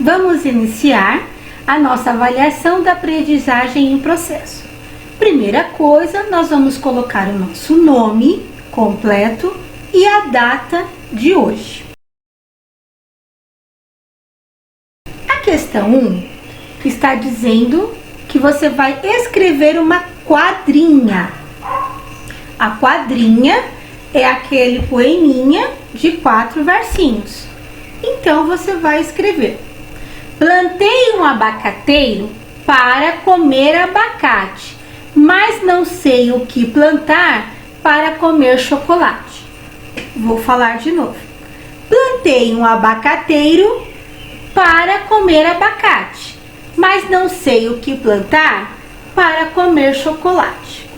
Vamos iniciar a nossa avaliação da aprendizagem em processo. Primeira coisa, nós vamos colocar o nosso nome completo e a data de hoje. A questão 1 está dizendo que você vai escrever uma quadrinha. A quadrinha é aquele poeminha de 4 versinhos. Então você vai escrever: plantei um abacateiro para comer abacate, mas não sei o que plantar para comer chocolate. Vou falar de novo. Plantei um abacateiro para comer abacate, mas não sei o que plantar para comer chocolate.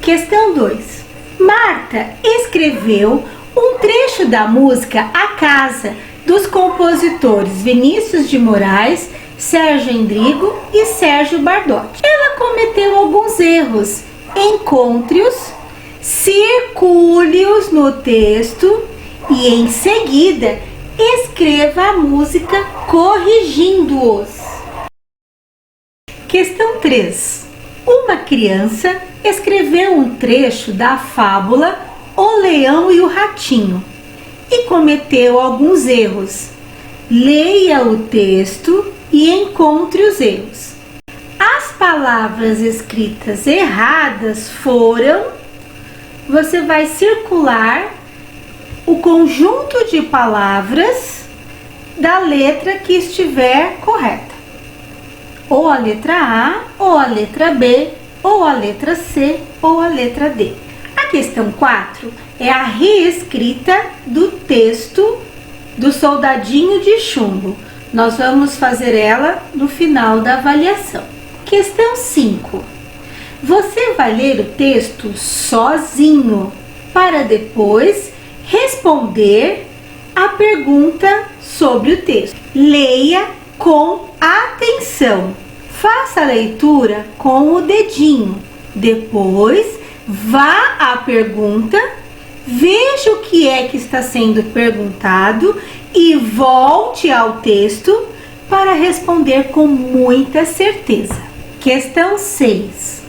Questão 2. Marta escreveu um trecho da música A Casa, dos compositores Vinícius de Moraes, Sérgio Endrigo e Sérgio Bardotti. Ela cometeu alguns erros. Encontre-os, circule-os no texto e, em seguida, escreva a música corrigindo-os. Questão 3. Uma criança escreveu um trecho da fábula O Leão e o Ratinho e cometeu alguns erros. Leia o texto e encontre os erros. As palavras escritas erradas foram... Você vai circular o conjunto de palavras da letra que estiver correta. Ou a letra A, ou a letra B, ou a letra C, ou a letra D. A questão 4 é a reescrita do texto do Soldadinho de Chumbo. Nós vamos fazer ela no final da avaliação. Questão 5. Você vai ler o texto sozinho, para depois responder a pergunta sobre o texto. Leia com atenção. Faça a leitura com o dedinho. Depois, vá à pergunta, veja o que é que está sendo perguntado e volte ao texto para responder com muita certeza. Questão 6.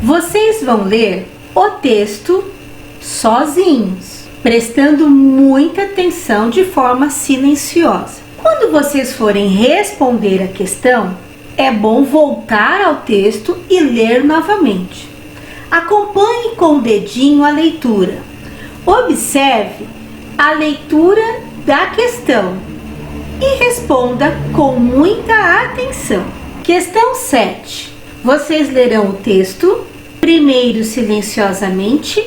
Vocês vão ler o texto sozinhos, prestando muita atenção de forma silenciosa. Quando vocês forem responder a questão, é bom voltar ao texto e ler novamente. Acompanhe com o dedinho a leitura. Observe a leitura da questão e responda com muita atenção. Questão 7. Vocês lerão o texto, primeiro silenciosamente,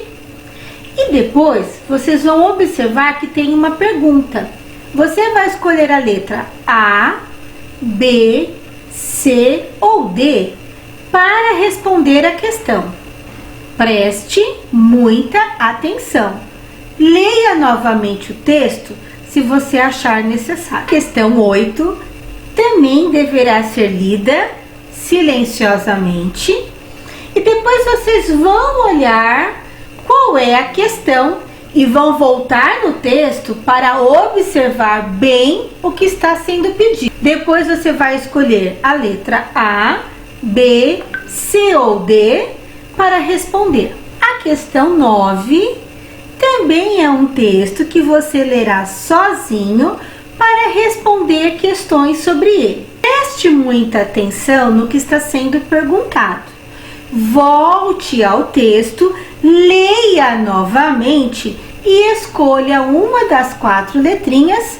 e depois vocês vão observar que tem uma pergunta. Você vai escolher a letra A, B, C ou D para responder a questão. Preste muita atenção. Leia novamente o texto se você achar necessário. Questão 8 também deverá ser lida silenciosamente e depois vocês vão olhar qual é a questão e vão voltar no texto para observar bem o que está sendo pedido. Depois você vai escolher a letra A, B, C ou D para responder. A questão 9 também é um texto que você lerá sozinho para responder questões sobre ele. Preste muita atenção no que está sendo perguntado. Volte ao texto, leia novamente e escolha uma das 4 letrinhas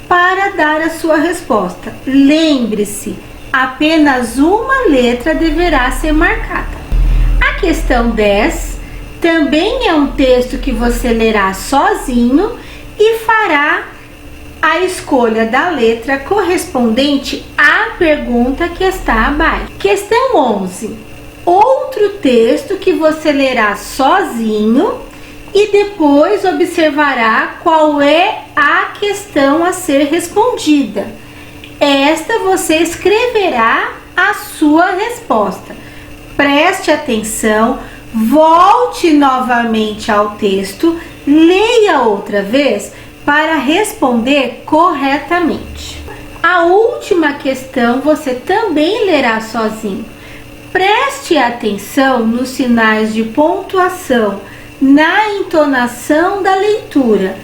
para dar a sua resposta. Lembre-se, apenas uma letra deverá ser marcada. A questão 10 também é um texto que você lerá sozinho e fará a escolha da letra correspondente à pergunta que está abaixo. Questão 11. Outro texto que você lerá sozinho e depois observará qual é a questão a ser respondida. Esta você escreverá a sua resposta. Preste atenção, volte novamente ao texto, leia outra vez para responder corretamente. A última questão você também lerá sozinho. Preste atenção nos sinais de pontuação na entonação da leitura.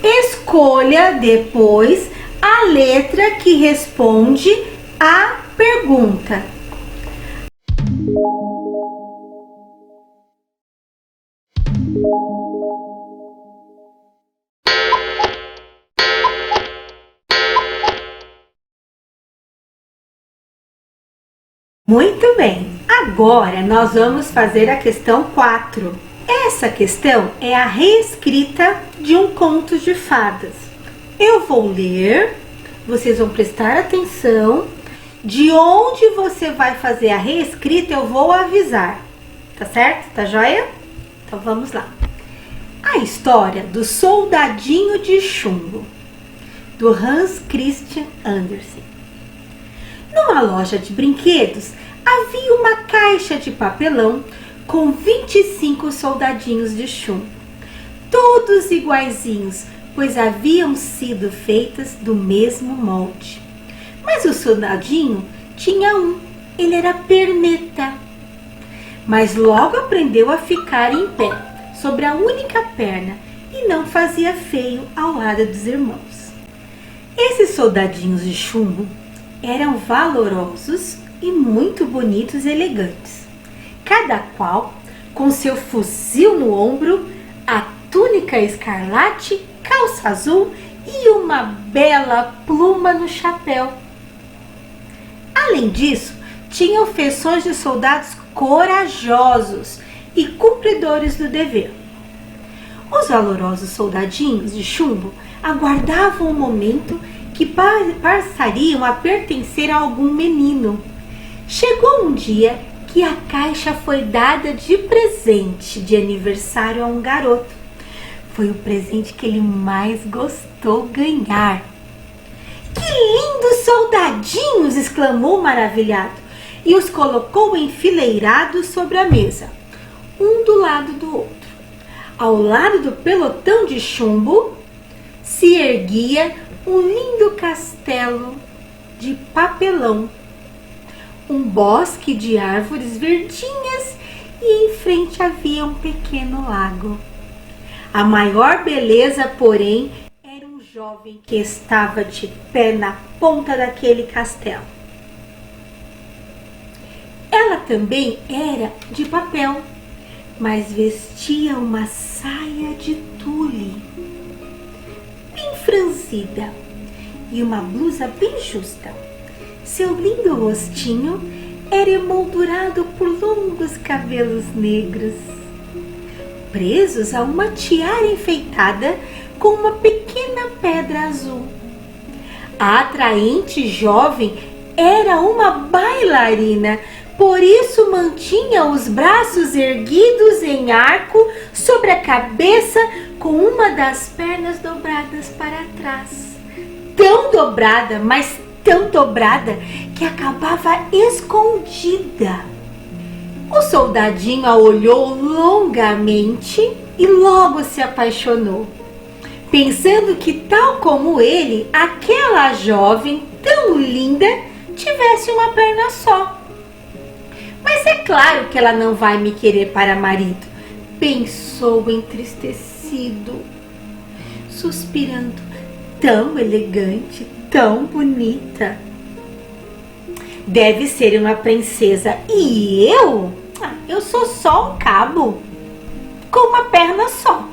Escolha depois a letra que responde à pergunta. Muito bem, agora nós vamos fazer a questão 4. Essa questão é a reescrita de um conto de fadas. Eu vou ler, vocês vão prestar atenção. De onde você vai fazer a reescrita eu vou avisar, tá certo? Tá joia? Então vamos lá. A história do Soldadinho de Chumbo, do Hans Christian Andersen. Numa loja de brinquedos, havia uma caixa de papelão com 25 soldadinhos de chumbo, todos iguaizinhos, pois haviam sido feitas do mesmo molde. Mas o soldadinho tinha um, ele era perneta, mas logo aprendeu a ficar em pé, sobre a única perna, e não fazia feio ao lado dos irmãos. Esses soldadinhos de chumbo eram valorosos e muito bonitos e elegantes, cada qual com seu fuzil no ombro, a túnica escarlate, calça azul e uma bela pluma no chapéu. Além disso, tinham feições de soldados corajosos e cumpridores do dever. Os valorosos soldadinhos de chumbo aguardavam o momento que passariam a pertencer a algum menino. Chegou um dia que a caixa foi dada de presente de aniversário a um garoto. Foi o presente que ele mais gostou ganhar. "Que lindos soldadinhos!" exclamou maravilhado e os colocou enfileirados sobre a mesa, um do lado do outro. Ao lado do pelotão de chumbo se erguia um lindo castelo de papelão, um bosque de árvores verdinhas e em frente havia um pequeno lago. A maior beleza, porém, era um jovem que estava de pé na ponta daquele castelo. Ela também era de papel, mas vestia uma saia de tule bem franzida e uma blusa bem justa. Seu lindo rostinho era emoldurado por longos cabelos negros, presos a uma tiara enfeitada com uma pequena pedra azul. A atraente jovem era uma bailarina, por isso mantinha os braços erguidos em arco sobre a cabeça, com uma das pernas dobradas para trás. Tão dobrada, mas tão dobrada, que acabava escondida. O soldadinho a olhou longamente e logo se apaixonou, pensando que, tal como ele, aquela jovem tão linda tivesse uma perna só. "Mas é claro que ela não vai me querer para marido", pensou entristecido, suspirando. "Tão elegante, tão bonita. Deve ser uma princesa. E eu? Eu sou só um cabo, com uma perna só."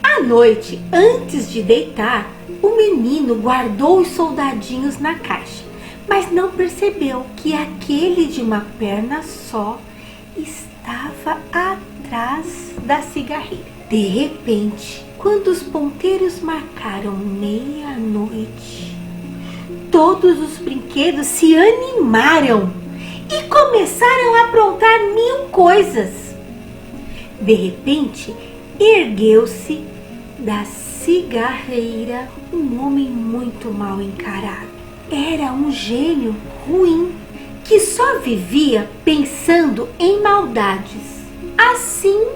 À noite, antes de deitar, o menino guardou os soldadinhos na caixa, mas não percebeu que aquele de uma perna só estava atrás da cigarreira. De repente, quando os ponteiros marcaram meia-noite, todos os brinquedos se animaram e começaram a aprontar mil coisas. De repente, ergueu-se da cigarreira um homem muito mal encarado. Era um gênio ruim que só vivia pensando em maldades. Assim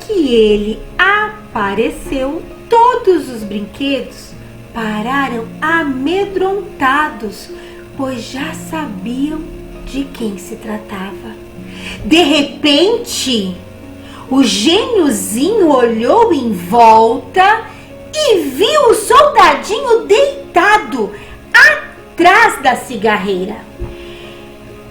que ele apareceu, Todos os brinquedos pararam amedrontados, pois já sabiam de quem se tratava. De repente, o gêniozinho olhou em volta e viu o soldadinho deitado atrás da cigarreira.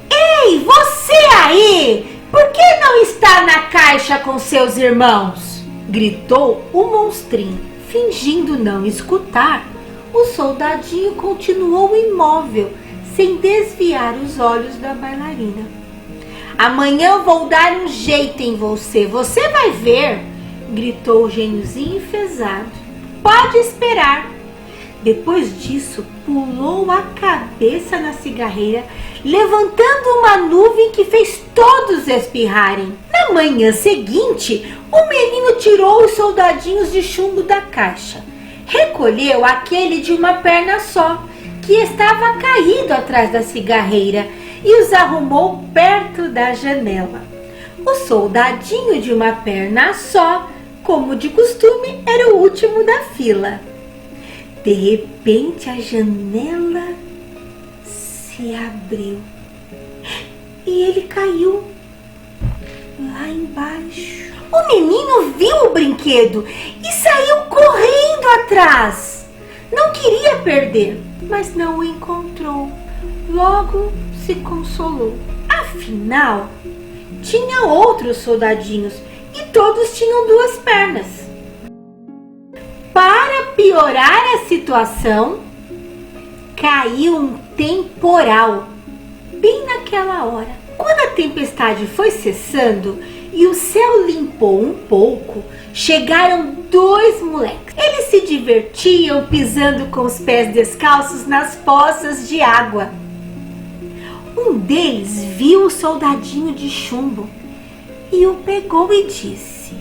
Ei, você aí! Por que não está na caixa com seus irmãos? Gritou o monstrinho. Fingindo não escutar, o soldadinho continuou imóvel, sem desviar os olhos da bailarina. Amanhã vou dar um jeito em você, você vai ver! Gritou o gêniozinho enfesado. Pode esperar! Depois disso, pulou a cabeça na cigarreira, levantando uma nuvem que fez todos espirrarem. Na manhã seguinte, o menino tirou os soldadinhos de chumbo da caixa. Recolheu aquele de uma perna só, que estava caído atrás da cigarreira, e os arrumou perto da janela. O soldadinho de uma perna só, como de costume, era o último da fila. De repente, a janela se abriu e ele caiu lá embaixo. O menino viu o brinquedo e saiu correndo atrás. Não queria perder, mas não o encontrou. Logo se consolou. Afinal, tinha outros soldadinhos e todos tinham duas pernas. Para piorar a situação, caiu um temporal bem naquela hora. Quando a tempestade foi cessando e o céu limpou um pouco, chegaram dois moleques. Eles se divertiam pisando com os pés descalços nas poças de água. Um deles viu o soldadinho de chumbo e o pegou e disse: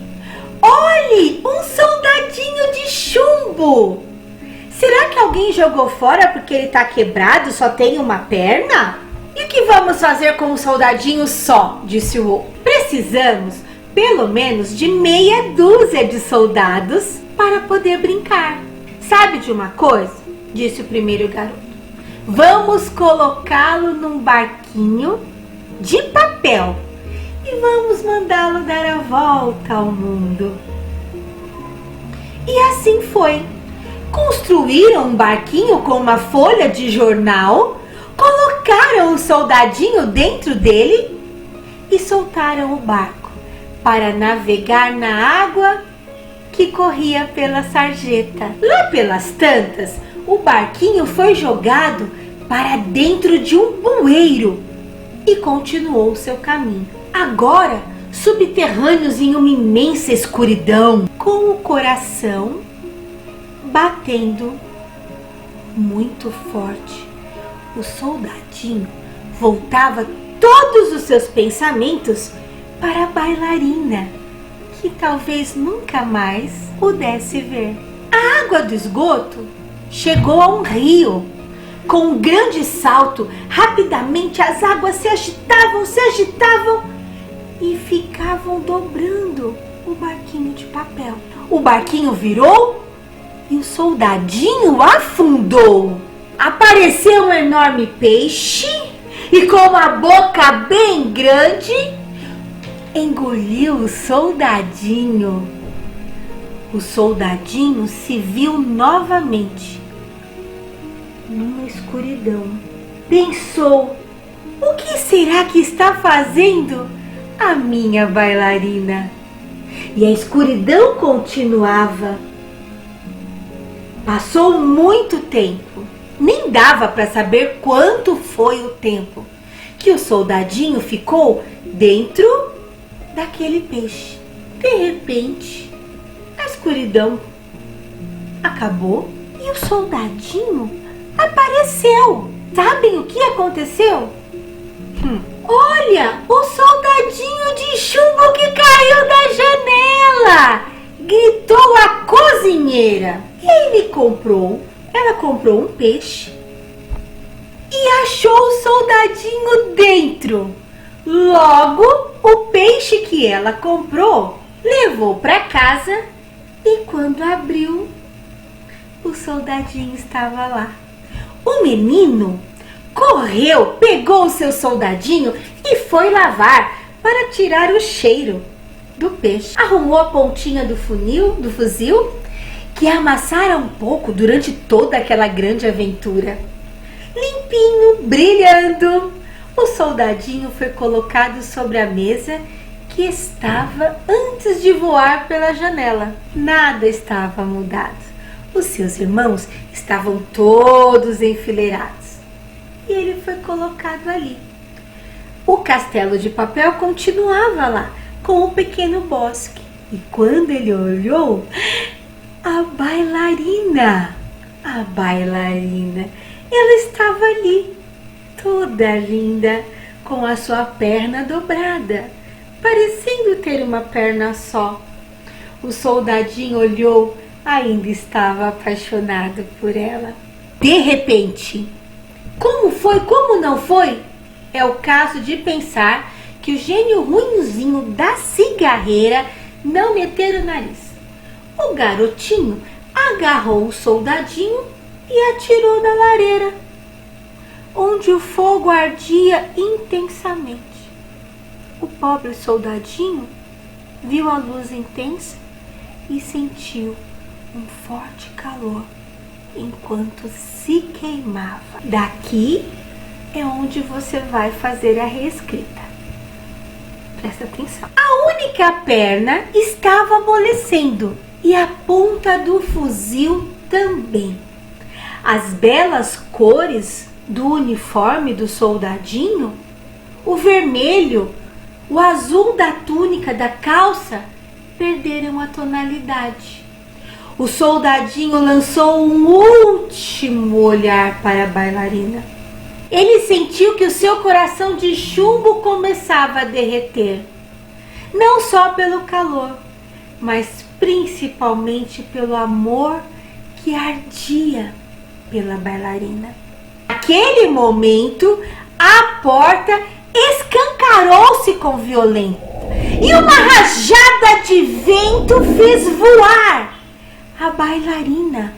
"Olhe, um soldadinho de chumbo! Será que alguém jogou fora porque ele está quebrado, só tem uma perna? E o que vamos fazer com um soldadinho só?" disse o outro. "Precisamos, pelo menos, de meia dúzia de soldados para poder brincar. Sabe de uma coisa?" disse o primeiro garoto. "Vamos colocá-lo num barquinho de papel e vamos mandá-lo dar a volta ao mundo." E assim foi. Construíram um barquinho com uma folha de jornal, colocaram o soldadinho dentro dele e soltaram o barco para navegar na água que corria pela sarjeta. Lá pelas tantas, o barquinho foi jogado para dentro de um bueiro e continuou seu caminho. Agora, subterrâneos em uma imensa escuridão, com o coração batendo muito forte, o soldadinho voltava todos os seus pensamentos para a bailarina, que talvez nunca mais pudesse ver. A água do esgoto chegou a um rio. Com um grande salto, rapidamente as águas se agitavam e ficavam dobrando o barquinho de papel. O barquinho virou e o soldadinho afundou. Apareceu um enorme peixe e, com uma boca bem grande, engoliu o soldadinho. O soldadinho se viu novamente numa escuridão. Pensou: o que será que está fazendo a minha bailarina? E a escuridão continuava. Passou muito tempo. Nem dava para saber quanto foi o tempo que o soldadinho ficou dentro daquele peixe. De repente, a escuridão acabou e o soldadinho apareceu. Sabem o que aconteceu? Olha, o soldadinho de chumbo que caiu da janela! Gritou a cozinheira. Ela comprou um peixe e achou o soldadinho dentro. Logo, o peixe que ela comprou levou para casa E quando abriu, o soldadinho estava lá. O menino correu, pegou o seu soldadinho e foi lavar para tirar o cheiro do peixe. Arrumou a pontinha do fuzil, que amassara um pouco durante toda aquela grande aventura. Limpinho, brilhando, o soldadinho foi colocado sobre a mesa que estava antes de voar pela janela. Nada estava mudado. Os seus irmãos estavam todos enfileirados e ele foi colocado ali. O castelo de papel continuava lá, com o pequeno bosque. E quando ele olhou, a bailarina, ela estava ali, toda linda, com a sua perna dobrada, parecendo ter uma perna só. O soldadinho olhou, ainda estava apaixonado por ela. De repente, como foi, como não foi? É o caso de pensar que o gênio ruinzinho da cigarreira não meteu o nariz. O garotinho agarrou o soldadinho e atirou na lareira, onde o fogo ardia intensamente. O pobre soldadinho viu a luz intensa e sentiu um forte calor enquanto se queimava. Daqui é onde você vai fazer a reescrita. Presta atenção. A única perna estava amolecendo e a ponta do fuzil também. As belas cores do uniforme do soldadinho, o vermelho, o azul da túnica, da calça, perderam a tonalidade. O soldadinho lançou um último olhar para a bailarina. Ele sentiu que o seu coração de chumbo começava a derreter, não só pelo calor, mas principalmente pelo amor que ardia pela bailarina. Naquele momento, a porta escancarou-se com violência e uma rajada de vento fez voar a bailarina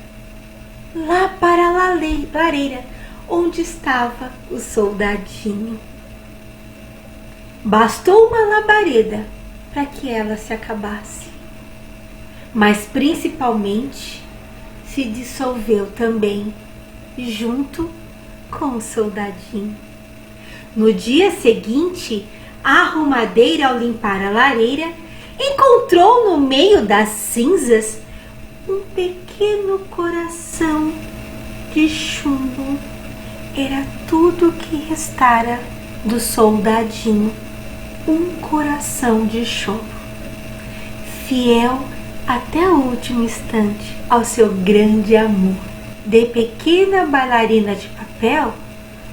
lá para a lareira onde estava o soldadinho. Bastou uma labareda para que ela se acabasse, mas principalmente se dissolveu também junto com o soldadinho. No dia seguinte, a arrumadeira, ao limpar a lareira, encontrou no meio das cinzas um pequeno coração de chumbo. Era tudo que restara do soldadinho, um coração de chumbo, fiel até o último instante ao seu grande amor. De pequena bailarina de papel,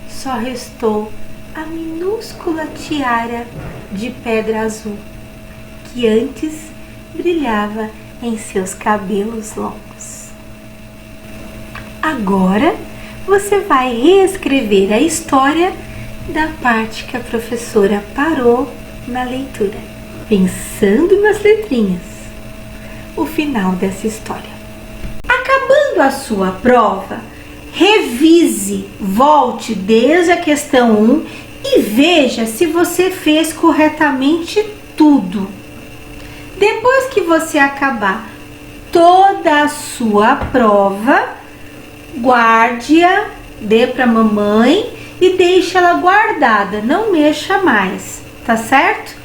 só restou a minúscula tiara de pedra azul, que antes brilhava em seus cabelos longos. Agora você vai reescrever a história da parte que a professora parou na leitura, pensando nas letrinhas, o final dessa história. Acabando a sua prova, revise, volte desde a questão 1 e veja se você fez corretamente tudo. Depois que você acabar toda a sua prova, guarde-a, dê para a mamãe e deixe ela guardada, não mexa mais, tá certo?